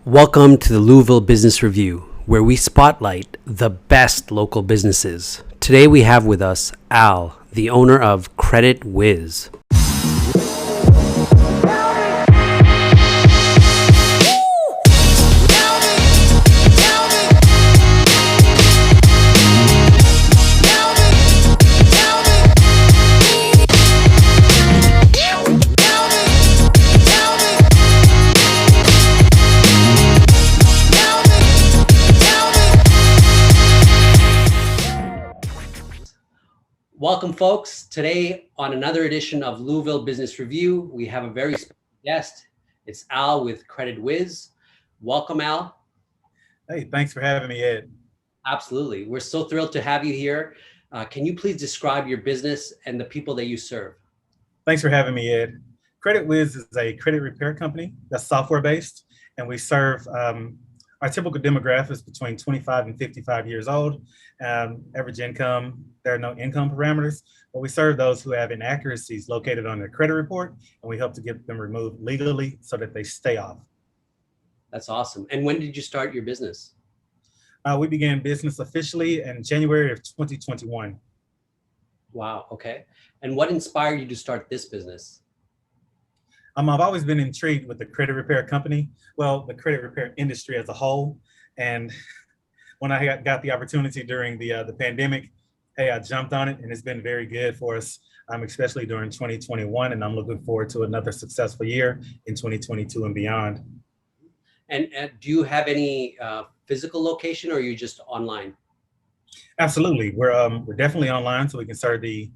Welcome to the Louisville Business Review, where we spotlight the best local businesses. Today we have with us Al, the owner of Credit Wiz. Welcome, folks. Today, on another edition of Louisville Business Review, we have a very special guest. It's Al with Credit Wiz. Welcome, Al. Hey, thanks for having me, Ed. Absolutely. We're so thrilled to have you here. Can you please describe your business and the people that you serve? Thanks for having me, Ed. Credit Wiz is a credit repair company that's software-based, and we serve our typical demographic is between 25 and 55 years old. Average income, there are no income parameters, but we serve those who have inaccuracies located on their credit report, and we help to get them removed legally so that they stay off. That's awesome. And when did you start your business? We began business officially in January of 2021. Wow. Okay. And what inspired you to start this business? I've always been intrigued with the credit repair company, well, the credit repair industry as a whole. And when I got the opportunity during the pandemic, hey, I jumped on it, and it's been very good for us, especially during 2021. And I'm looking forward to another successful year in 2022 and beyond. And do you have any physical location, or are you just online? Absolutely. We're definitely online, so we can serve the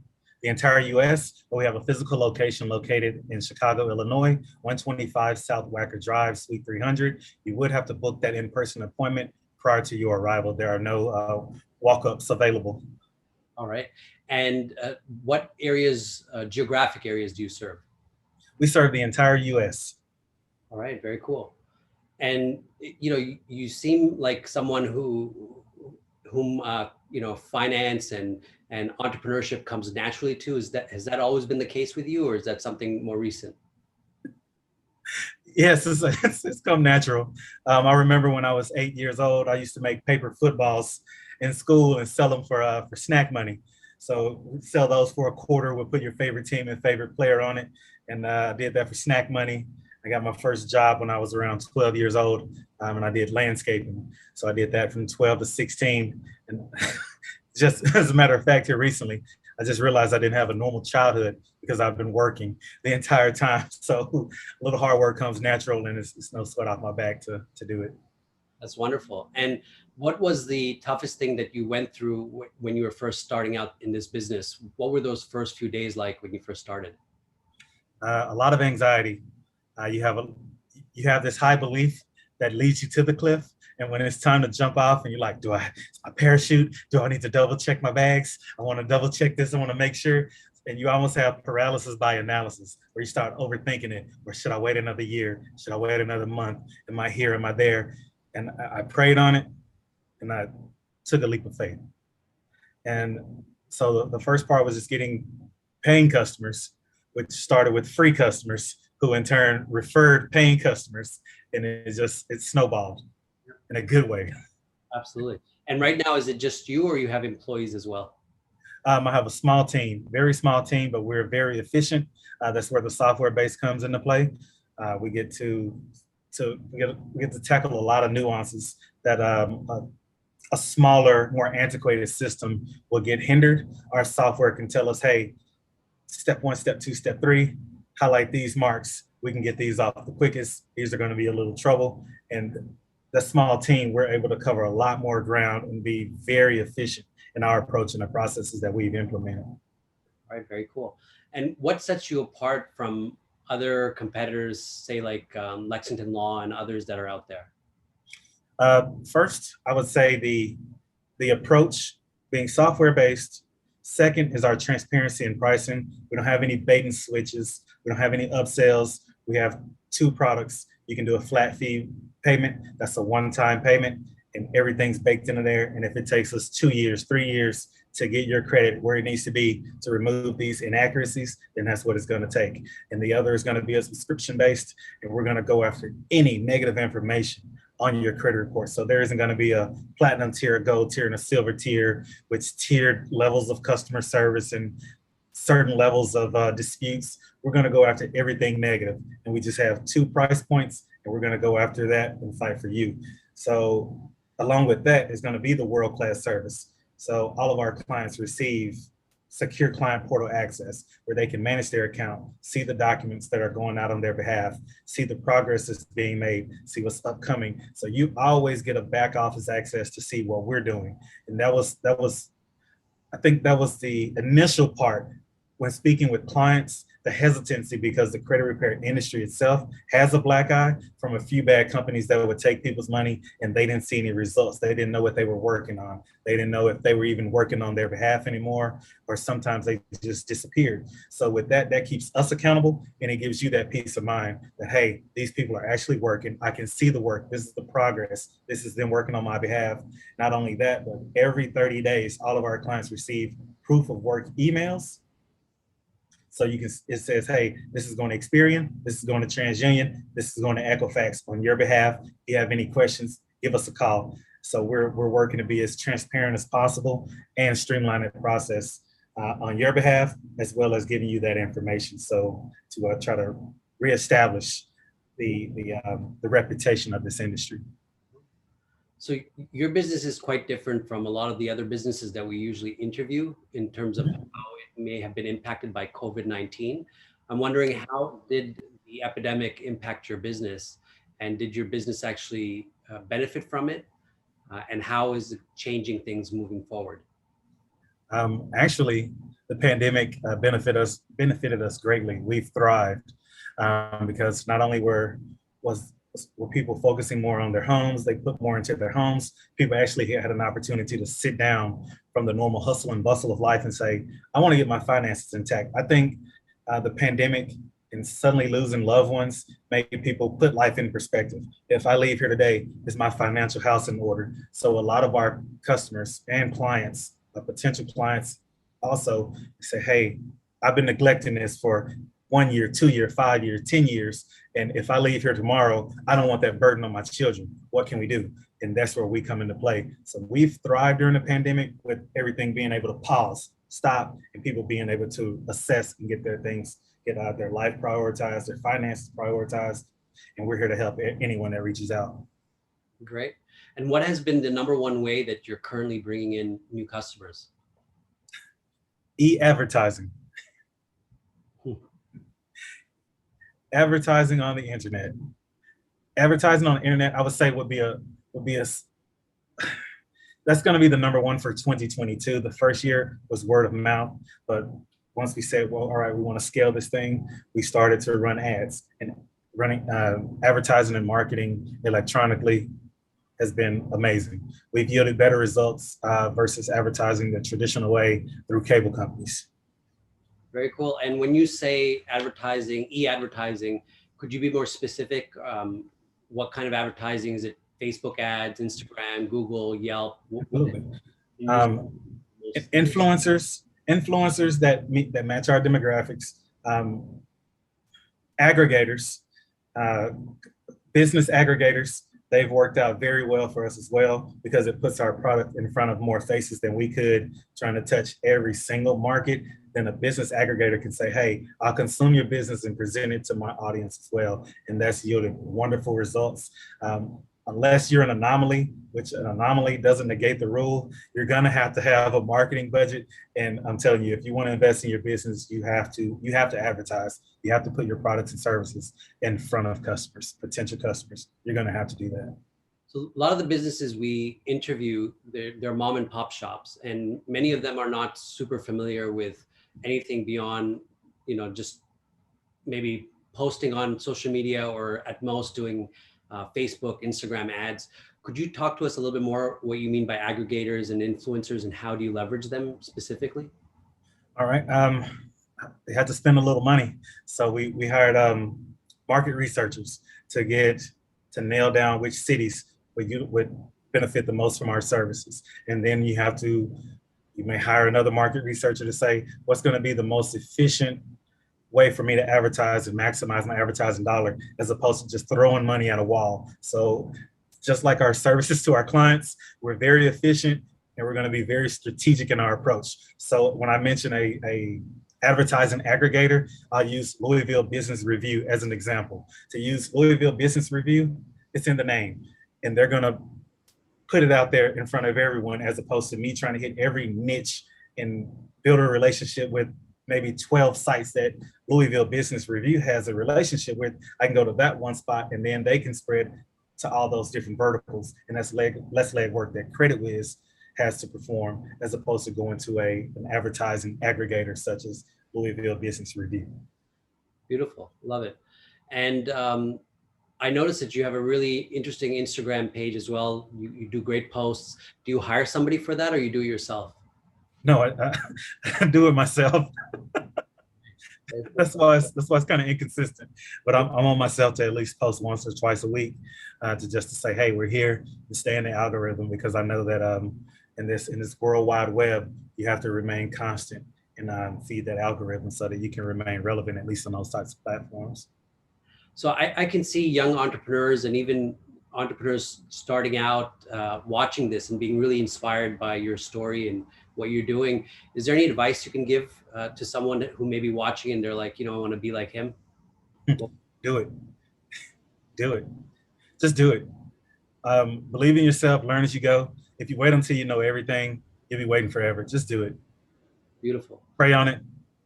entire U.S., but we have a physical location located in Chicago, Illinois, 125 South Wacker Drive, Suite 300. You would have to book that in-person appointment prior to your arrival. There are no walk-ups available. All right. And what areas, geographic areas, do you serve? We serve the entire U.S. All right. Very cool. And, you seem like someone whom finance and entrepreneurship comes naturally to. Has that always been the case with you, or is that something more recent? Yes, it's come natural. I remember when I was 8 years old, I used to make paper footballs in school and sell them for snack money. So we'd sell those for a quarter. We'll put your favorite team and favorite player on it, and I did that for snack money. I got my first job when I was around 12 years old, and I did landscaping. So I did that from 12 to 16. And just as a matter of fact, here recently, I just realized I didn't have a normal childhood because I've been working the entire time. So a little hard work comes natural, and it's no sweat off my back to do it. That's wonderful. And what was the toughest thing that you went through when you were first starting out in this business? What were those first few days like when you first started? A lot of anxiety. You have this high belief that leads you to the cliff. And when it's time to jump off and you're like, is my parachute? Do I need to double check my bags? I want to double check this. I want to make sure. And you almost have paralysis by analysis, where you start overthinking it. Or should I wait another year? Should I wait another month? Am I here? Am I there? And I prayed on it, and I took a leap of faith. And so the first part was just getting paying customers, which started with free customers, who in turn referred paying customers, and it snowballed in a good way. Absolutely. And right now, is it just you, or you have employees as well? I have a small team, very small team, but we're very efficient. That's where the software base comes into play. We get to tackle a lot of nuances that a smaller, more antiquated system will get hindered. Our software can tell us, hey, step 1, step 2, step 3, highlight these marks. We can get these off the quickest. These are going to be a little trouble. And the small team, we're able to cover a lot more ground and be very efficient in our approach and the processes that we've implemented. All right, very cool. And what sets you apart from other competitors, say like Lexington Law and others that are out there? First, I would say the approach being software-based. Second is our transparency in pricing. We don't have any bait and switches. We don't have any upsells. We have 2 products. You can do a flat fee payment. That's a one-time payment, and everything's baked into there. And if it takes us 2 years, 3 years to get your credit where it needs to be to remove these inaccuracies, then that's what it's going to take. And the other is going to be a subscription based, and we're going to go after any negative information on your credit report. So there isn't going to be a platinum tier, a gold tier, and a silver tier with tiered levels of customer service and certain levels of disputes. We're going to go after everything negative, and we just have 2 price points, and we're going to go after that and fight for you. So along with that is going to be the world-class service. So all of our clients receive secure client portal access where they can manage their account, see the documents that are going out on their behalf, see the progress that's being made, see what's upcoming. So you always get a back office access to see what we're doing. And I think that was the initial part when speaking with clients, the hesitancy, because the credit repair industry itself has a black eye from a few bad companies that would take people's money and they didn't see any results. They didn't know what they were working on. They didn't know if they were even working on their behalf anymore, or sometimes they just disappeared. So with that, that keeps us accountable, and it gives you that peace of mind that, hey, these people are actually working. I can see the work. This is the progress. This is them working on my behalf. Not only that, but every 30 days, all of our clients receive proof of work emails. So it says, hey, this is going to Experian, this is going to TransUnion, this is going to Equifax on your behalf. If you have any questions, give us a call. So we're working to be as transparent as possible and streamline the process on your behalf, as well as giving you that information. So to try to reestablish the reputation of this industry. So your business is quite different from a lot of the other businesses that we usually interview in terms of how it may have been impacted by COVID-19. I'm wondering, how did the epidemic impact your business, and did your business actually benefit from it? And how is it changing things moving forward? Actually, the pandemic benefited us greatly. We've thrived because not only were people focusing more on their homes, they put more into their homes. People actually had an opportunity to sit down from the normal hustle and bustle of life and say, I want to get my finances intact. I think the pandemic and suddenly losing loved ones made people put life in perspective. If I leave here today, is my financial house in order? So a lot of our customers and clients, potential clients, also say, hey, I've been neglecting this for 1 year, 2 year, 5 years, 10 years. And if I leave here tomorrow, I don't want that burden on my children. What can we do? And that's where we come into play. So we've thrived during the pandemic with everything being able to pause, stop, and people being able to assess and get their things, get their life prioritized, their finances prioritized. And we're here to help anyone that reaches out. Great. And what has been the #1 way that you're currently bringing in new customers? E-advertising. Advertising on the internet. Advertising on the internet, I would say would be that's going to be the #1 for 2022. The first year was word of mouth, but once we said, well, all right, we want to scale this thing, we started to run ads, and running advertising and marketing electronically has been amazing. We've yielded better results versus advertising the traditional way through cable companies. Very cool. And when you say advertising, e-advertising, could you be more specific? What kind of advertising? Is it Facebook ads, Instagram, Google, Yelp? Influencers that match our demographics, aggregators, business aggregators. They've worked out very well for us as well, because it puts our product in front of more faces than we could trying to touch every single market. Then a business aggregator can say, hey, I'll consume your business and present it to my audience as well. And that's yielded wonderful results. Unless you're an anomaly, which an anomaly doesn't negate the rule, you're gonna have to have a marketing budget. And I'm telling you, if you want to invest in your business, you have to advertise. You have to put your products and services in front of customers, potential customers. You're gonna have to do that. So a lot of the businesses we interview, they're mom and pop shops, and many of them are not super familiar with anything beyond, just maybe posting on social media, or at most doing Facebook, Instagram ads. Could you talk to us a little bit more what you mean by aggregators and influencers, and how do you leverage them specifically? All right. They had to spend a little money. So we hired market researchers to nail down which cities would benefit the most from our services. And then you may hire another market researcher to say, what's going to be the most efficient way for me to advertise and maximize my advertising dollar, as opposed to just throwing money at a wall. So just like our services to our clients, we're very efficient and we're going to be very strategic in our approach. So when I mention a advertising aggregator, I'll use Louisville Business Review as an example. To use Louisville Business Review, it's in the name, and they're going to put it out there in front of everyone, as opposed to me trying to hit every niche and build a relationship with maybe 12 sites that Louisville Business Review has a relationship with. I can go to that one spot and then they can spread to all those different verticals. And that's less leg work that Credit Wiz has to perform, as opposed to going to an advertising aggregator such as Louisville Business Review. Beautiful, love it. And I noticed that you have a really interesting Instagram page as well. You do great posts. Do you hire somebody for that, or you do it yourself? No, I do it myself. That's why it's kind of inconsistent. But I'm on myself to at least post once or twice a week, to say, hey, we're here, to stay in the algorithm, because I know that in this World Wide Web, you have to remain constant and feed that algorithm so that you can remain relevant, at least on those types of platforms. So I can see young entrepreneurs and even entrepreneurs starting out watching this and being really inspired by your story and what you're doing. Is there any advice you can give to someone who may be watching and they're like, I want to be like him? Do it. Do it. Just do it. Believe in yourself, learn as you go. If you wait until you know everything, you'll be waiting forever. Just do it. Beautiful. Pray on it.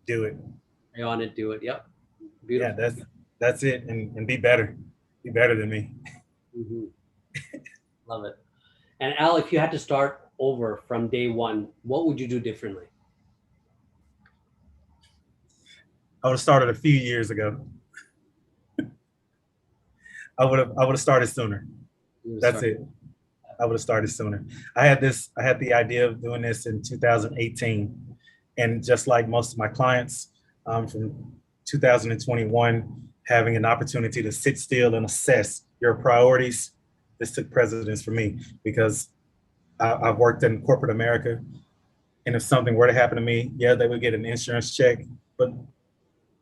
Do it. Pray on it. Do it. Yep. Beautiful. Yeah, that's it. And be better. Be better than me. Mm-hmm. Love it. And Al, if you had to start over from day one, what would you do differently? I would have started a few years ago. I would have started sooner. That's it. I would have started sooner. I had the idea of doing this in 2018. And just like most of my clients, from 2021, having an opportunity to sit still and assess your priorities, this took precedence for me, because I've worked in corporate America. And if something were to happen to me, yeah, they would get an insurance check. But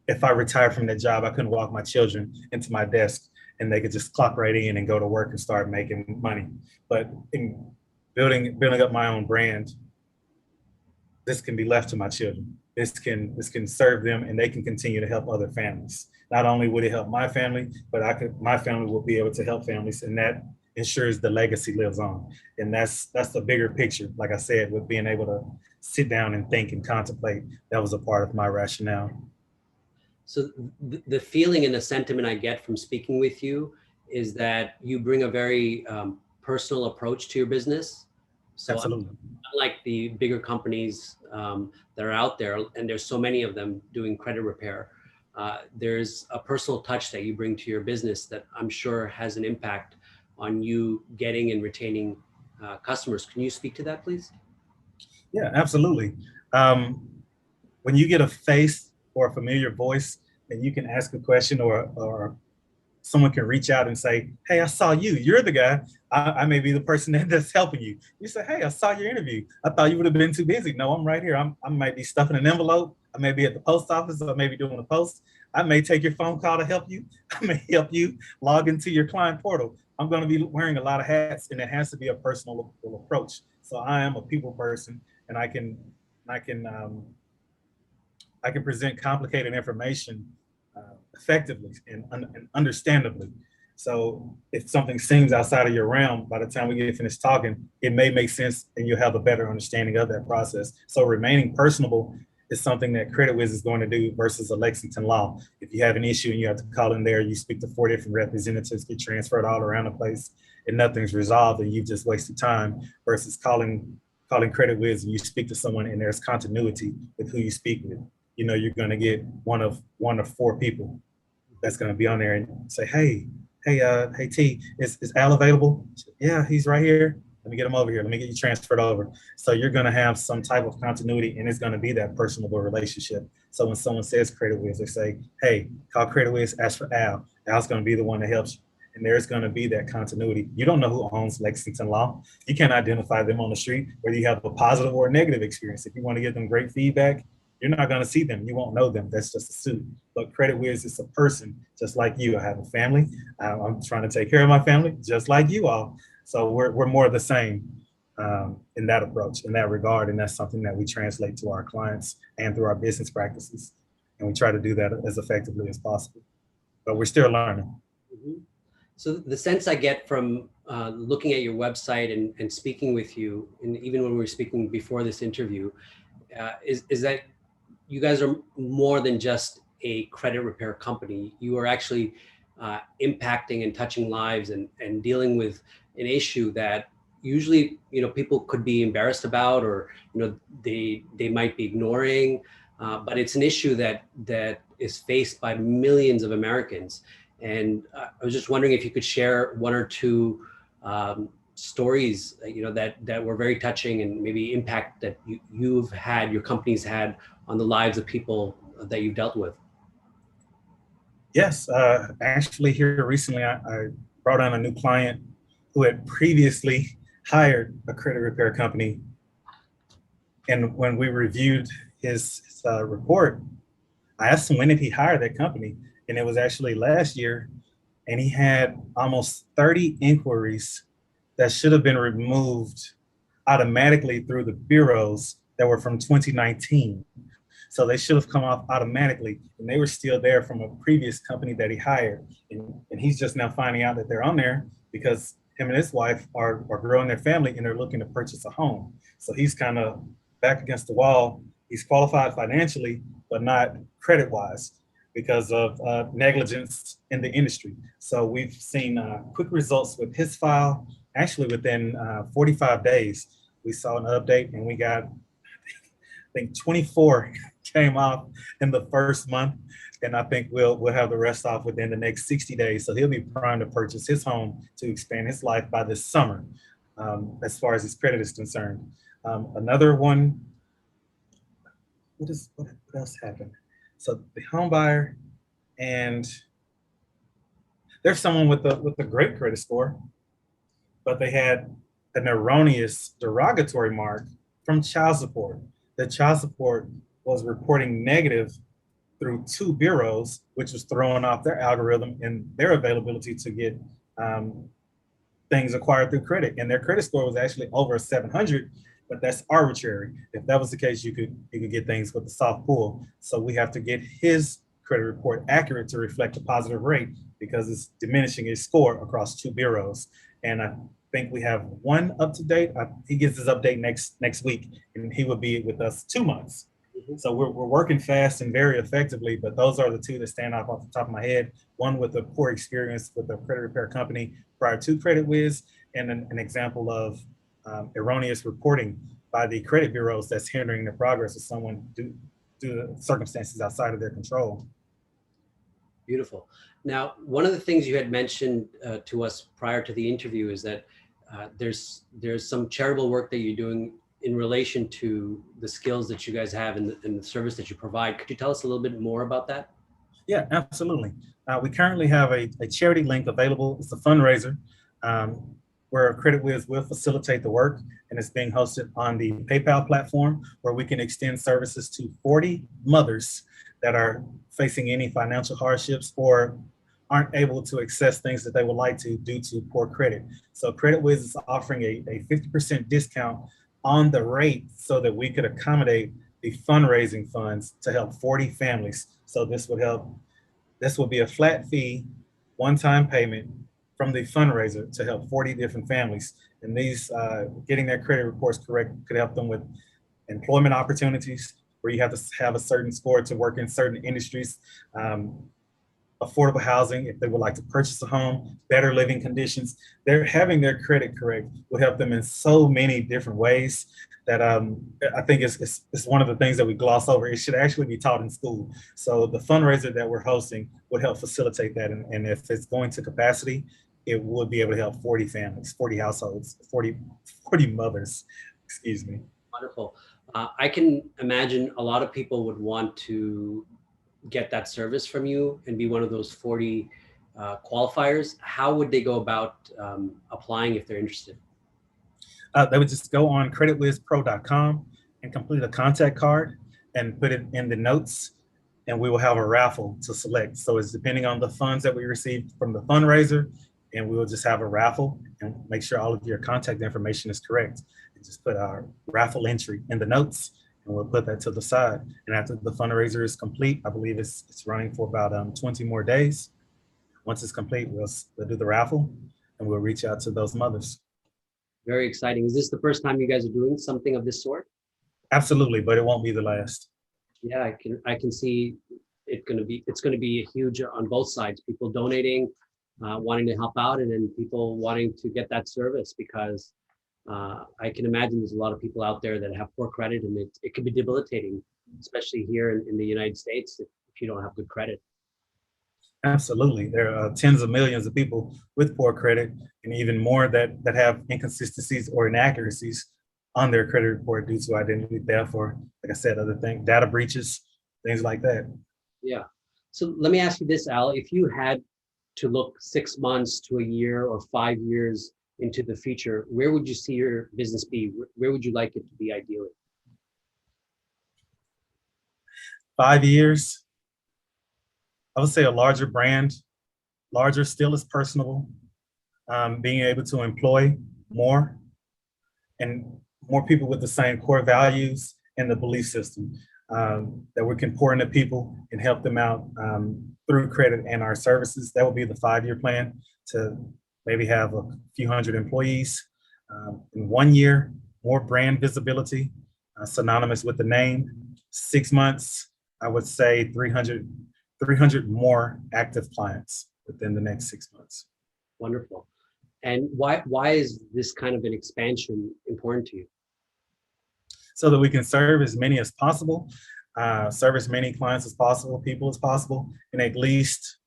if I retired from that job, I couldn't walk my children into my desk and they could just clock right in and go to work and start making money. But in building up my own brand, this can be left to my children. This can serve them, and they can continue to help other families. Not only would it help my family, but my family will be able to help families, and that ensures the legacy lives on. And that's the bigger picture. Like I said, with being able to sit down and think and contemplate, that was a part of my rationale. So the feeling and the sentiment I get from speaking with you is that you bring a very personal approach to your business. So absolutely. Unlike the bigger companies that are out there, and there's so many of them doing credit repair, there's a personal touch that you bring to your business that I'm sure has an impact on you getting and retaining customers. Can you speak to that, please? Yeah, absolutely. When you get a face or a familiar voice, and you can ask a question, or someone can reach out and say, hey, I saw you. You're the guy. I may be the person that's helping you. You say, hey, I saw your interview. I thought you would have been too busy. No, I'm right here. I might be stuffing an envelope. I may be at the post office. I may be doing a post. I may take your phone call to help you. I may help you log into your client portal. I'm going to be wearing a lot of hats, and it has to be a personal approach. So I am a people person, and I can present complicated information effectively and understandably. So if something seems outside of your realm, by the time we get finished talking, it may make sense and you'll have a better understanding of that process. So remaining personable is something that Credit Wiz is going to do versus a Lexington Law. If you have an issue and you have to call in there, you speak to 4 different representatives, get transferred all around the place, and nothing's resolved, and you've just wasted time, versus calling Credit Wiz and you speak to someone and there's continuity with who you speak with. You know, you're going to get one of 4 people that's going to be on there and say, hey T, is Al available? Yeah, he's right here. Let me get him over here. Let me get you transferred over. So you're going to have some type of continuity, and it's going to be that personable relationship. So when someone says Credit Wiz, they say, hey, call Credit Wiz, ask for Al. Al's going to be the one that helps you. And there's going to be that continuity. You don't know who owns Lexington Law. You can't identify them on the street, whether you have a positive or a negative experience. If you want to give them great feedback, you're not going to see them. You won't know them. That's just a suit. But Credit Wiz is a person just like you. I have a family. I'm trying to take care of my family just like you all. So we're more of the same in that approach, in that regard. And that's something that we translate to our clients and through our business practices. And we try to do that as effectively as possible. But we're still learning. Mm-hmm. So the sense I get from looking at your website and speaking with you, and even when we were speaking before this interview, is that you guys are more than just a credit repair company. You are actually impacting and touching lives and dealing with an issue that usually, people could be embarrassed about, or, they might be ignoring, but it's an issue that is faced by millions of Americans. And I was just wondering if you could share one or two stories, that were very touching and maybe impact that you've had, your company's had on the lives of people that you've dealt with. Yes, actually here recently, I brought on a new client who had previously hired a credit repair company. And when we reviewed his report, I asked him when did he hire that company? And it was actually last year. And he had almost 30 inquiries that should have been removed automatically through the bureaus that were from 2019. So they should have come off automatically, and they were still there from a previous company that he hired. And he's just now finding out that they're on there because him and his wife are growing their family and they're looking to purchase a home. So he's kind of back against the wall. He's qualified financially, but not credit-wise because of negligence in the industry. So we've seen quick results with his file. Actually, within 45 days, we saw an update and we got, I think 24 came off in the first month. And I think we'll have the rest off within the next 60 days. So he'll be primed to purchase his home to expand his life by this summer, as far as his credit is concerned. Another one, what else happened? So the home buyer, and there's someone with a great credit score, but they had an erroneous derogatory mark from child support. The child support was reporting negative through 2 bureaus, which was throwing off their algorithm and their availability to get things acquired through credit. And their credit score was actually over 700, but that's arbitrary. If that was the case, you could get things with the soft pull. So we have to get his credit report accurate to reflect a positive rate because it's diminishing his score across 2 bureaus. And I think we have one up to date. He gets his update next week, and he will be with us 2 months. Mm-hmm. So we're working fast and very effectively, but those are the 2 that stand off the top of my head. One with a poor experience with a credit repair company prior to Credit Wiz, and an example of erroneous reporting by the credit bureaus that's hindering the progress of someone due to circumstances outside of their control. Beautiful. Now, one of the things you had mentioned to us prior to the interview is that there's some charitable work that you're doing in relation to the skills that you guys have and the service that you provide. Could you tell us a little bit more about that? Yeah, absolutely. We currently have a charity link available. It's a fundraiser where Credit Wiz will facilitate the work, and it's being hosted on the PayPal platform where we can extend services to 40 mothers that are facing any financial hardships or aren't able to access things that they would like to due to poor credit. So Credit Wiz is offering a 50% discount on the rate so that we could accommodate the fundraising funds to help 40 families. So this will be a flat fee, one-time payment from the fundraiser to help 40 different families. And these, getting their credit reports correct could help them with employment opportunities, where you have to have a certain score to work in certain industries, affordable housing, if they would like to purchase a home, better living conditions. They're having their credit correct will help them in so many different ways that I think it's one of the things that we gloss over. It should actually be taught in school. So the fundraiser that we're hosting would help facilitate that. And if it's going to capacity, it would be able to help 40 families, 40 households, 40 mothers, excuse me. Wonderful. I can imagine a lot of people would want to get that service from you and be one of those 40 qualifiers. How would they go about applying if they're interested? They would just go on creditwizpro.com and complete a contact card and put it in the notes, and we will have a raffle to select. So it's depending on the funds that we received from the fundraiser. and we'll just have a raffle and make sure all of your contact information is correct. And just put our raffle entry in the notes, and we'll put that to the side. And after the fundraiser is complete, I believe it's running for about 20 more days. Once it's complete, we'll do the raffle, and we'll reach out to those mothers. Very exciting. Is this the first time you guys are doing something of this sort? Absolutely, but it won't be the last. Yeah, I can see it's going to be a huge on both sides. People donating, wanting to help out, and then people wanting to get that service, because I can imagine there's a lot of people out there that have poor credit, and it can be debilitating, especially here in the United States, if you don't have good credit. Absolutely. There are tens of millions of people with poor credit, and even more that have inconsistencies or inaccuracies on their credit report due to identity theft, or, like I said, other things, data breaches, things like that. Yeah. So let me ask you this, Al. If you had to look 6 months to a year or 5 years into the future, where would you see your business be? Where would you like it to be ideally? 5 years, I would say a larger brand, larger still is personable, being able to employ more and more people with the same core values and the belief system, that we can pour into people and help them out through credit and our services. That would be the 5-year plan, to maybe have a few hundred employees. In 1 year, more brand visibility, synonymous with the name. 6 months, I would say 300 more active clients within the next 6 months. Wonderful. And why is this kind of an expansion important to you? So that we can serve as many as possible, serve as many clients as possible, people as possible, and at least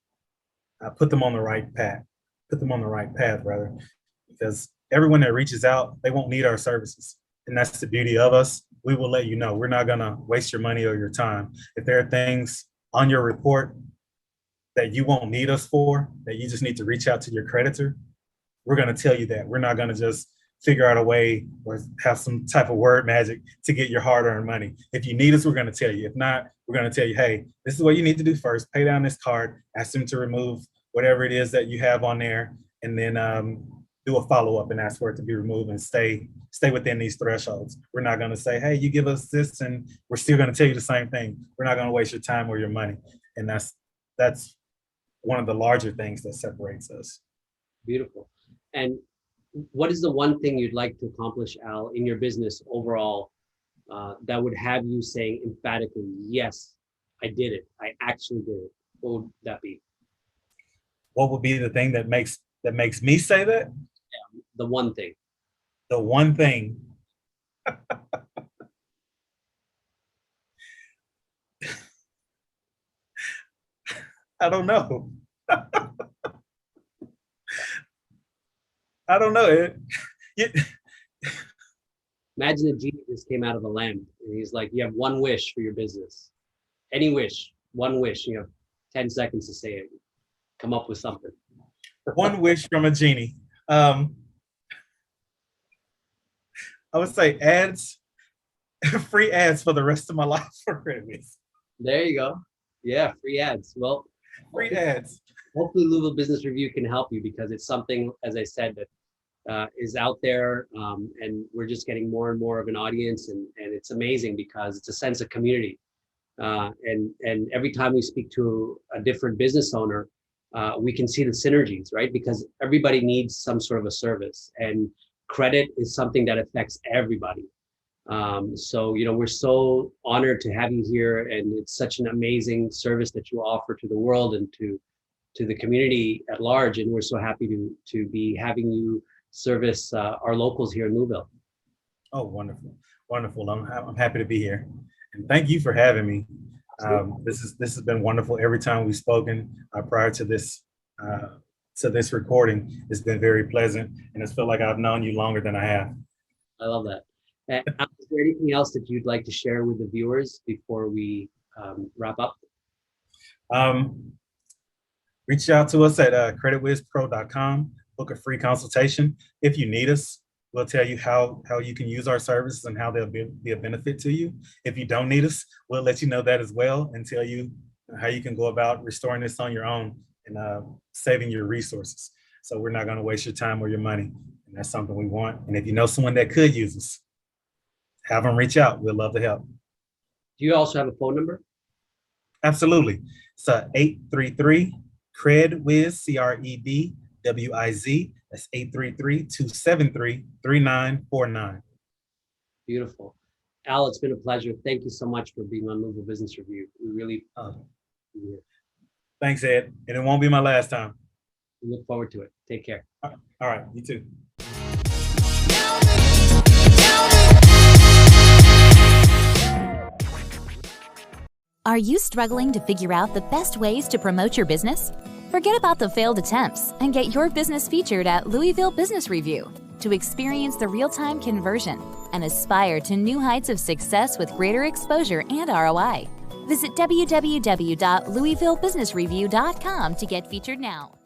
put them on the right path. Rather, because everyone that reaches out, they won't need our services. And that's the beauty of us. We will let you know. We're not gonna waste your money or your time. If there are things on your report that you won't need us for, that you just need to reach out to your creditor, we're gonna tell you that. We're not gonna just figure out a way or have some type of word magic to get your hard-earned money. If you need us, we're gonna tell you. If not, we're gonna tell you, hey, this is what you need to do first. Pay down this card, ask them to remove whatever it is that you have on there, and then do a follow-up and ask for it to be removed, and stay within these thresholds. We're not gonna say, hey, you give us this, and we're still gonna tell you the same thing. We're not gonna waste your time or your money. And that's one of the larger things that separates us. Beautiful. And what is the one thing you'd like to accomplish, Al, in your business overall, that would have you saying emphatically, yes, I did it. I actually did it. What would that be? What would be the thing that makes me say that? Yeah, the one thing. The one thing. I don't know. I don't know. Imagine a genie just came out of a lamp and he's like, you have one wish for your business. Any wish, one wish. You have 10 seconds to say it. Come up with something. One wish from a genie. I would say ads, free ads for the rest of my life for Credit Wiz. There you go. Yeah, free ads. Well, free ads. Hopefully Louisville Business Review can help you, because it's something, as I said, that is out there, and we're just getting more and more of an audience, and it's amazing because it's a sense of community. And every time we speak to a different business owner, we can see the synergies, right? Because everybody needs some sort of a service, and credit is something that affects everybody. So, we're so honored to have you here, and it's such an amazing service that you offer to the world and to the community at large. And we're so happy to be having you service our locals here in Louisville. Oh, wonderful. Wonderful. I'm happy to be here. And thank you for having me. This has been wonderful. Every time we've spoken prior to this recording, it's been very pleasant, and it's felt like I've known you longer than I have. I love that. Is there anything else that you'd like to share with the viewers before we wrap up? Reach out to us at creditwizpro.com. Book a free consultation. If you need us, we'll tell you how you can use our services and how they'll be a benefit to you. If you don't need us, we'll let you know that as well, and tell you how you can go about restoring this on your own and saving your resources. So we're not going to waste your time or your money. And that's something we want. And if you know someone that could use us, have them reach out. We'd love to help. Do you also have a phone number? Absolutely. It's 833 Credit Wiz, CREDWIZ. That's 833-273-3949. Beautiful. Al, it's been a pleasure. Thank you so much for being on Louisville Business Review. We really Thanks, Ed. And it won't be my last time. we look forward to it. Take care. All right. You too. Are you struggling to figure out the best ways to promote your business? Forget about the failed attempts and get your business featured at Louisville Business Review to experience the real-time conversion and aspire to new heights of success with greater exposure and ROI. Visit www.louisvillebusinessreview.com to get featured now.